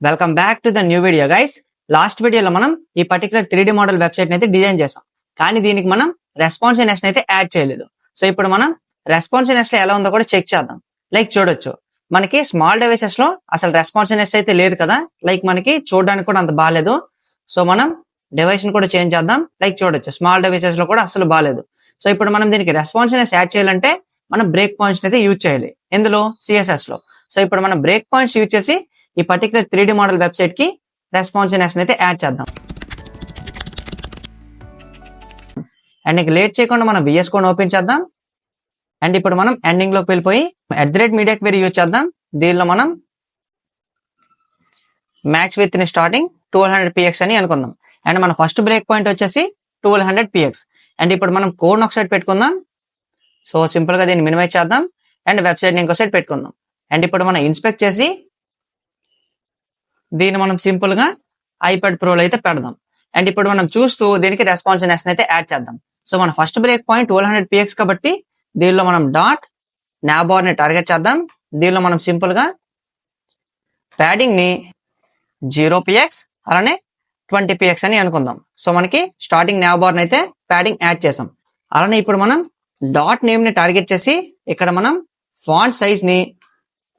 Welcome back to the new video guys. Last వీడియోలో మనం ఈ పర్టికులర్ 3D మోడల్ వెబ్సైట్ అయితే డిజైన్ చేసాం, కానీ దీనికి మనం రెస్పాన్సివ్నెస్ అయితే యాడ్ చేయలేదు. సో ఇప్పుడు మనం రెస్పాన్సివ్నెస్ లో ఎలా ఉందో కూడా చెక్ చేద్దాం. లైక్ చూడొచ్చు, మనకి స్మాల్ డివైసెస్ లో అసలు రెస్పాన్సివ్నెస్ అయితే లేదు కదా, లైక్ మనకి చూడడానికి కూడా అంత బాగాలేదు. సో మనం డివైస్ ని కూడా చేంజ్ చేద్దాం. లైక్ చూడొచ్చు, స్మాల్ డివైసెస్ లో కూడా అసలు బాగాలేదు. సో ఇప్పుడు మనం దీనికి రెస్పాన్సివ్నెస్ యాడ్ చేయాలంటే మనం బ్రేక్ పాయింట్స్ అయితే యూజ్ చేయాలి. ఎందులో? సిఎస్ఎస్ లో. సో ఇప్పుడు మనం బ్రేక్ పాయింట్స్ యూజ్ చేసి ఈ పర్టికులర్ 3D మోడల్ వెబ్సైట్ కి రెస్పాన్సివ్నెస్ అయితే యాడ్ చేద్దాం. అండ్ ఇక లేట్ చేయకుండా మనం VS కోడ్ ఓపెన్ చేద్దాం. అండ్ ఇప్పుడు మనం ఎండింగ్ లోకి వెళ్ళిపోయి @media query యూజ్ చేద్దాం. దీనిలో మనం మ్యాక్స్ విత్ ని స్టార్టింగ్ 1200px అని అనుకుందాం. అండ్ మన ఫస్ట్ బ్రేక్ పాయింట్ వచ్చేసి 1200px. అండ్ ఇప్పుడు మనం కోడ్ ఒకసారి పెట్టుకుందాం. సో సింపుల్ గా దీన్ని మినిమైజ్ చేద్దాం అండ్ వెబ్సైట్ ఇంకో సైడ్ పెట్టుకుందాం. అండ్ ఇప్పుడు మనం ఇన్స్పెక్ట్ చేసి దీన్ని మనం సింపుల్ గా iPad Pro లో అయితే పెడదాం. అండ్ ఇప్పుడు మనం చూస్తూ దీనికి రెస్పాన్సివ్నెస్ అయితే యాడ్ చేద్దాం. సో మన ఫస్ట్ బ్రేక్ పాయింట్ 1200px కాబట్టి దీనిలో మనం .navbar ని టార్గెట్ చేద్దాం. దీనిలో మనం సింపుల్ గా ప్యాడింగ్ ని 0px అలానే 20px అని అనుకుందాం. సో మనకి స్టార్టింగ్ navbar అయితే ప్యాడింగ్ యాడ్ చేసాం. అలానే ఇప్పుడు మనం నేమ్ ని టార్గెట్ చేసి ఇక్కడ మనం ఫాంట్ సైజ్ ని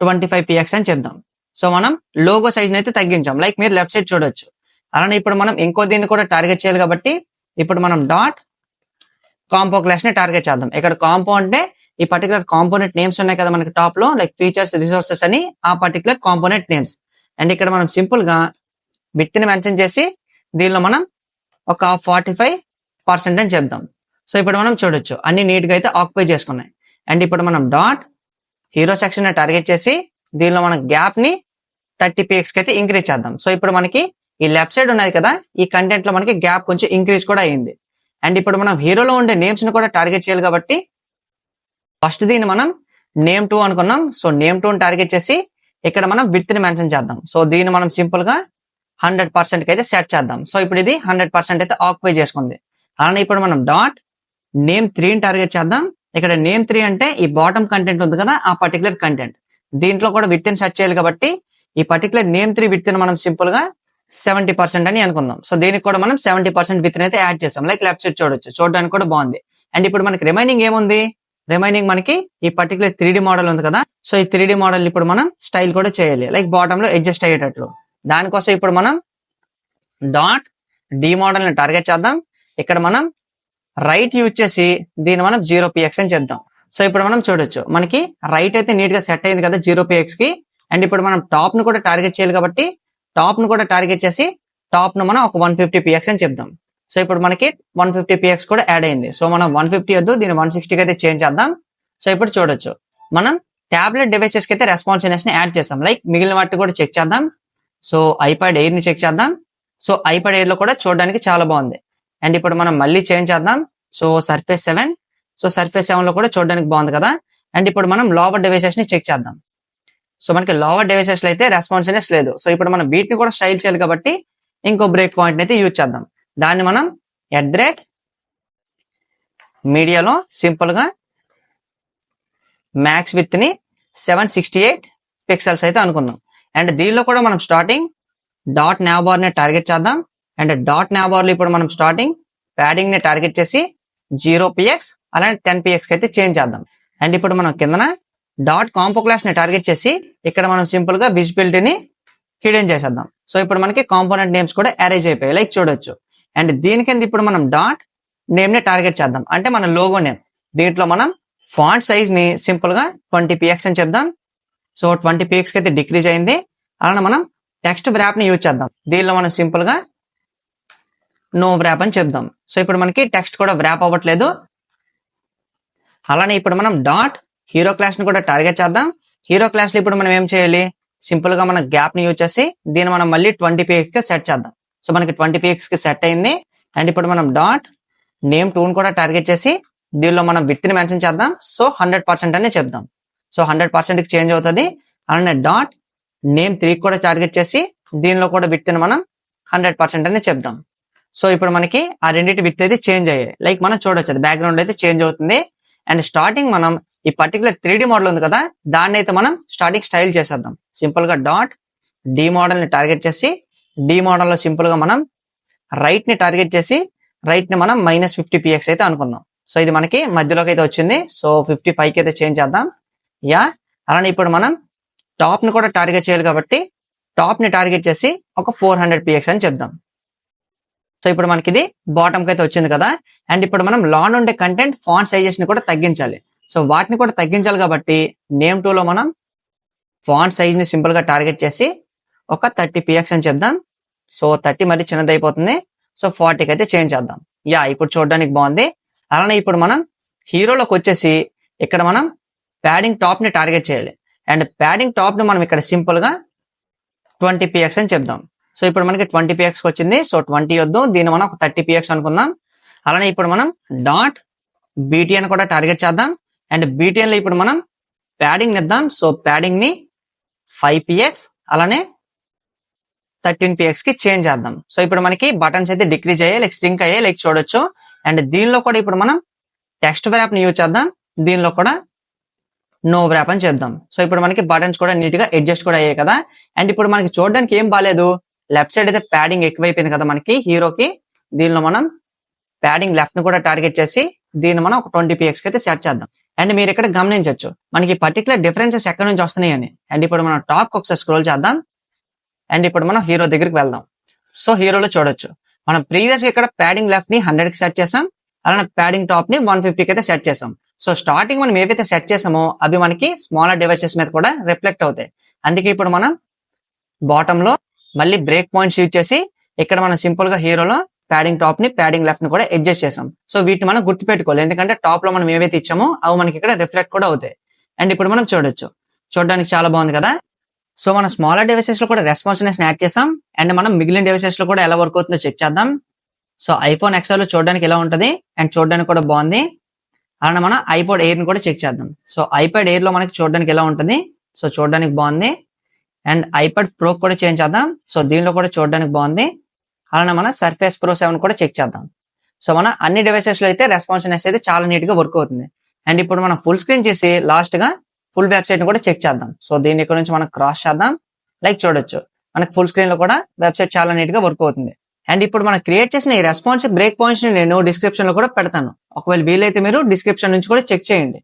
25px అని చెప్దాం. సో మనం లోగో సైజ్ అయితే తగ్గించాం, లైక్ మీరు లెఫ్ట్ సైడ్ చూడొచ్చు. అలానే ఇప్పుడు మనం ఇంకో దీన్ని కూడా టార్గెట్ చేయాలి కాబట్టి ఇప్పుడు మనం .compo class ని టార్గెట్ చేద్దాం. ఇక్కడ కాంపో అంటే ఈ పర్టికులర్ కాంపోనెంట్ నేమ్స్ ఉన్నాయి కదా మనకి టాప్ లో, లైక్ ఫీచర్స్, రిసోర్సెస్ అని ఆ పర్టికులర్ కాంపోనెంట్ నేమ్స్. అండ్ ఇక్కడ మనం సింపుల్ గా విడ్త్ ని మెన్షన్ చేసి దీనిలో మనం ఒక 45% అని చెప్దాం. సో ఇప్పుడు మనం చూడొచ్చు అన్ని నీట్ గా అయితే ఆక్యుపై చేసుకున్నాయి. అండ్ ఇప్పుడు మనం హీరో సెక్షన్ ని టార్గెట్ చేసి దీనిలో మనం గ్యాప్ ని 30px కి అయితే ఇంక్రీజ్ చేద్దాం. సో ఇప్పుడు మనకి ఈ లెఫ్ట్ సైడ్ ఉన్నది కదా, ఈ కంటెంట్ లో మనకి గ్యాప్ కొంచెం ఇంక్రీజ్ కూడా అయింది. అండ్ ఇప్పుడు మనం హీరోలో ఉండే నేమ్స్ ని కూడా టార్గెట్ చేయాలి కాబట్టి ఫస్ట్ దీన్ని మనం నేమ్ 2 అనుకున్నాం. సో నేమ్ 2 ని టార్గెట్ చేసి ఇక్కడ మనం విడ్త్ ని మెన్షన్ చేద్దాం. సో దీన్ని మనం సింపుల్ గా 100% కి అయితే సెట్ చేద్దాం. సో ఇప్పుడు ఇది 100% అయితే ఆక్యుపై చేసుకుంది. అలానే ఇప్పుడు మనం నేమ్ 3 ని టార్గెట్ చేద్దాం. ఇక్కడ నేమ్ 3 అంటే ఈ బాటమ్ కంటెంట్ ఉంది కదా, ఆ పర్టికులర్ కంటెంట్. దీంట్లో కూడా విడ్త్ ని సెట్ చేయాలి కాబట్టి ఈ పర్టికులర్ నేమ్ 3 విడ్త్ ని మనం సింపుల్ గా 70% అని అనుకుందాం. సో దీనికి కూడా మనం 70% విడ్త్ అయితే యాడ్ చేసాం. లైక్ లెఫ్ట్ సైడ్ చూడొచ్చు, చూడడానికి కూడా బాగుంది. అండ్ ఇప్పుడు మనకి రిమైనింగ్ ఏముంది? రిమైనింగ్ మనకి ఈ పర్టికులర్ 3D మోడల్ ఉంది కదా, సో ఈ 3D మోడల్ ఇప్పుడు మనం స్టైల్ కూడా చేయాలి, లైక్ బాటమ్ లో అడ్జస్ట్ అయ్యేటట్లు. దానికోసం ఇప్పుడు మనం .d మోడల్ ని టార్గెట్ చేద్దాం. ఇక్కడ మనం రైట్ యూజ్ చేసి దీన్ని మనం 0px అని చెప్దాం. సో ఇప్పుడు మనం చూడొచ్చు మనకి రైట్ అయితే నీట్ గా సెట్ అయింది కదా 0px కి. అండ్ ఇప్పుడు మనం టాప్ ను కూడా టార్గెట్ చేయాలి కాబట్టి టాప్ ను కూడా టార్గెట్ చేసి టాప్ ను మనం ఒక 150px అని చెప్దాం. సో ఇప్పుడు మనకి 150px కూడా యాడ్ అయింది. సో మనం 150 వద్దు, దీన్ని 160 కి అయితే చేంజ్ చేద్దాం. సో ఇప్పుడు చూడొచ్చు మనం టాబ్లెట్ డివైసెస్ కి అయితే రెస్పాన్సివ్నెస్ ని యాడ్ చేస్తాం. లైక్ మిగిలిన వాటిని కూడా చెక్ చేద్దాం. సో iPad Air ని చెక్ చేద్దాం. సో iPad Air లో కూడా చూడడానికి చాలా బాగుంది. అండ్ ఇప్పుడు మనం మళ్ళీ చేంజ్ చేద్దాం. సో Surface 7, సో Surface 7 లో కూడా చూడడానికి బాగుంది కదా. అండ్ ఇప్పుడు మనం లోవర్ డివైసెస్ ని చెక్ చేద్దాం. సో మనకి లోవర్ డివైసెస్ లో అయితే రెస్పాన్సివ్నెస్ లేదు. సో ఇప్పుడు మనం వీటిని కూడా స్టైల్ చేయాలి కాబట్టి ఇంకో బ్రేక్ పాయింట్ అయితే యూజ్ చేద్దాం. దాన్ని మనం @mediaలో సింపుల్ గా మ్యాక్స్ విత్ ని 768 పిక్సెల్స్ అయితే అనుకుందాం. అండ్ దీనిలో కూడా మనం స్టార్టింగ్ .navbar ని టార్గెట్ చేద్దాం. అండ్ .navbar లో ఇప్పుడు మనం స్టార్టింగ్ ప్యాడింగ్ ని టార్గెట్ చేసి 0px అలానే 10px కి అయితే చేంజ్ చేద్దాం. అండ్ ఇప్పుడు మనం కిందన .compo class ని టార్గెట్ చేసి ఇక్కడ మనం సింపుల్ గా విజిబిలిటీ ని హిడెన్ చేసేద్దాం. సో ఇప్పుడు మనకి కాంపోనెంట్ నేమ్స్ కూడా అరేంజ్ అయిపోయాయి, లైక్ చూడొచ్చు. అండ్ దీని కింద ఇప్పుడు మనం నేమ్ ని టార్గెట్ చేద్దాం, అంటే మన లోగో నేమ్. దీంట్లో మనం ఫాంట్ సైజ్ ని సింపుల్ గా 20px అని చెప్దాం. సో 20px కి అయితే డిక్రీజ్ అయింది. అలానే మనం టెక్స్ట్ వ్రాప్ ని యూజ్ చేద్దాం. దీనిలో మనం సింపుల్ గా నో వ్రాప్ అని చెప్దాం. సో ఇప్పుడు మనకి టెక్స్ట్ కూడా వ్రాప్ అవ్వట్లేదు. అలానే ఇప్పుడు మనం హీరో క్లాస్ ని కూడా టార్గెట్ చేద్దాం. హీరో క్లాస్ లో ఇప్పుడు మనం ఏం చేయాలి? సింపుల్ గా మన గ్యాప్ ని యూజ్ చేసి దీన్ని మనం మళ్ళీ 20px కి సెట్ చేద్దాం. సో మనకి 20px కి సెట్ అయింది. అండ్ ఇప్పుడు మనం నేమ్ 2 ని కూడా టార్గెట్ చేసి దీనిలో మనం విడ్త్ ని మెన్షన్ చేద్దాం. సో 100% అని చెప్దాం. సో 100% కి చేంజ్ అవుతుంది. అలానే నేమ్ 3 కూడా టార్గెట్ చేసి దీనిలో కూడా విడ్త్ ని మనం 100% అని చెప్దాం. సో ఇప్పుడు మనకి ఆ రెండింటి విడ్త్ అయితే చేంజ్ అయ్యాయి, లైక్ మనం చూడొచ్చు అది బ్యాక్గ్రౌండ్ అయితే చేంజ్ అవుతుంది. అండ్ స్టార్టింగ్ మనం ఈ పర్టికులర్ 3D మోడల్ ఉంది కదా, దాన్ని అయితే మనం స్టార్టింగ్ స్టైల్ చేసేద్దాం. సింపుల్ గా డి మోడల్ ని టార్గెట్ చేసి డి మోడల్ లో సింపుల్ గా మనం రైట్ ని టార్గెట్ చేసి రైట్ ని మనం -50 px అయితే అనుకుందాం. సో ఇది మనకి మధ్యలోకి అయితే వచ్చింది. సో 55 కి అయితే చేంజ్ చేద్దాం. యా అలానే ఇప్పుడు మనం టాప్ ని కూడా టార్గెట్ చేయాలి కాబట్టి టాప్ ని టార్గెట్ చేసి ఒక 400 px అని చెప్దాం. సో ఇప్పుడు మనకి ఇది బాటమ్ కి అయితే వచ్చింది కదా. అండ్ ఇప్పుడు మనం లాన్ ఉండే కంటెంట్ ఫాంట్ సైజెస్ ని కూడా తగ్గించాలి. సో వాటిని కూడా తగ్గించాలి కాబట్టి నేమ్ 2 లో మనం ఫాంట్ సైజ్ ని సింపుల్ గా టార్గెట్ చేసి ఒక 30 px అని చెప్దాం. సో 30 మరి చిన్నది అయిపోతుంది. సో 40కి అయితే చేంజ్ చేద్దాం. యా ఇప్పుడు చూడడానికి బాగుంది. అలానే ఇప్పుడు మనం హీరోలోకి వచ్చేసి ఇక్కడ మనం ప్యాడింగ్ టాప్ ని టార్గెట్ చేయాలి. అండ్ ప్యాడింగ్ టాప్ ని మనం ఇక్కడ సింపుల్ గా 20 px అని చెప్దాం. సో ఇప్పుడు మనకి 20 px వచ్చింది. సో 20 వద్దు, దీన్ని మనం ఒక 30 px అనుకుందాం. అలానే ఇప్పుడు మనం డాట్ బీటీఎన్ కూడా టార్గెట్ చేద్దాం. అండ్ బీటీఎన్ లో ఇప్పుడు మనం ప్యాడింగ్ ఇద్దాం. సో ప్యాడింగ్ ని 5 px అలానే 13 px కి చేంజ్ చేద్దాం. సో ఇప్పుడు మనకి బటన్స్ అయితే డిక్రీజ్ అయ్యాయి, లైక్ స్ట్రింక్ అయ్యాయి, లైక్ చూడొచ్చు. అండ్ దీనిలో కూడా ఇప్పుడు మనం టెక్స్ట్ వ్రాప్ ని యూజ్ చేద్దాం. దీనిలో కూడా నో వ్రాప్ అని చెప్దాం. సో ఇప్పుడు మనకి బటన్స్ కూడా నీట్ గా అడ్జస్ట్ కూడా అయ్యాయి కదా. అండ్ ఇప్పుడు మనకి చూడడానికి ఏం బాలేదు, లెఫ్ట్ సైడ్ అయితే ప్యాడింగ్ ఎక్కువైపోయింది కదా మనకి హీరోకి. దీనిలో మనం ప్యాడింగ్ లెఫ్ట్ ని కూడా టార్గెట్ చేసి దీన్ని మనం ఒక 20 px కి అయితే సెట్ చేద్దాం. అండ్ మీరు ఇక్కడ గమనించవచ్చు మనకి పర్టికులర్ డిఫరెన్సెస్ ఎక్కడ నుంచి వస్తున్నాయి అని. అండ్ ఇప్పుడు మనం టాప్ ఒకసారి స్క్రోల్ చేద్దాం. అండ్ ఇప్పుడు మనం హీరో దగ్గరికి వెళ్దాం. సో హీరోలో చూడొచ్చు మనం ప్రీవియస్ గా ఇక్కడ ప్యాడింగ్ లెఫ్ట్ ని 100 కి సెట్ చేసాం, అలానే ప్యాడింగ్ టాప్ ని 150 కి అయితే సెట్ చేసాం. సో స్టార్టింగ్ మనం ఏవైతే సెట్ చేసామో అవి మనకి స్మాలర్ డివైసెస్ మీద కూడా రిఫ్లెక్ట్ అవుతాయి. అందుకే ఇప్పుడు మనం బాటమ్ లో మళ్ళీ బ్రేక్ పాయింట్స్ యూజ్ చేసి ఇక్కడ మనం సింపుల్ గా హీరోలో ప్యాడింగ్ టాప్ ని ప్యాడింగ్ లెఫ్ట్ ని కూడా అడ్జస్ట్ చేసాం. సో వీటిని మనం గుర్తుపెట్టుకోవాలి, ఎందుకంటే టాప్ లో మనం ఏవైతే ఇచ్చామో అవి మనకి ఇక్కడ రిఫ్లెక్ట్ కూడా అవుతాయి. అండ్ ఇప్పుడు మనం చూడొచ్చు, చూడడానికి చాలా బాగుంది కదా. సో మనం స్మాలర్ డివైసెస్ లో కూడా రెస్పాన్సివ్నెస్ యాడ్ చేసాం. అండ్ మనం మిగిలిన డివైసెస్ లో కూడా ఎలా వర్క్ అవుతుందో చెక్ చేద్దాం. సో ఐఫోన్ ఎక్స్ఆర్ లో చూడడానికి ఎలా ఉంటది అండ్ చూడడానికి కూడా బాగుంది. అలానే మనం ఐపాడ్ ఎయిర్ ని కూడా చెక్ చేద్దాం. సో ఐపాడ్ ఎయిర్ లో మనకి చూడడానికి ఎలా ఉంటుంది, సో చూడడానికి బాగుంది. అండ్ ఐపాడ్ ప్రో కూడా చేంజ్ చేద్దాం. సో దీనిలో కూడా చూడడానికి బాగుంది. అలానే మన సర్ఫేస్ ప్రో 7 కూడా చెక్ చేద్దాం. సో మన అన్ని డివైసెస్ లో అయితే రెస్పాన్సివ్నెస్ అయితే చాలా నీట్ గా వర్క్ అవుతుంది. అండ్ ఇప్పుడు మనం ఫుల్ స్క్రీన్ చేసి లాస్ట్ గా ఫుల్ వెబ్సైట్ ని కూడా చెక్ చేద్దాం. సో దీని ఇక్కడ నుంచి మనం క్రాస్ చేద్దాం. లైక్ చూడొచ్చు మనకి ఫుల్ స్క్రీన్ లో కూడా వెబ్సైట్ చాలా నీట్ గా వర్క్ అవుతుంది. అండ్ ఇప్పుడు మనం క్రియేట్ చేసిన ఈ రెస్పాన్సివ్ బ్రేక్ పాయింట్స్ ని నేను డిస్క్రిప్షన్ లో కూడా పెడతాను. ఒకవేళ వీలైతే మీరు డిస్క్రిప్షన్ నుంచి కూడా చెక్ చేయండి.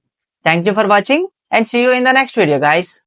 Thank you for watching and see you in the next video guys.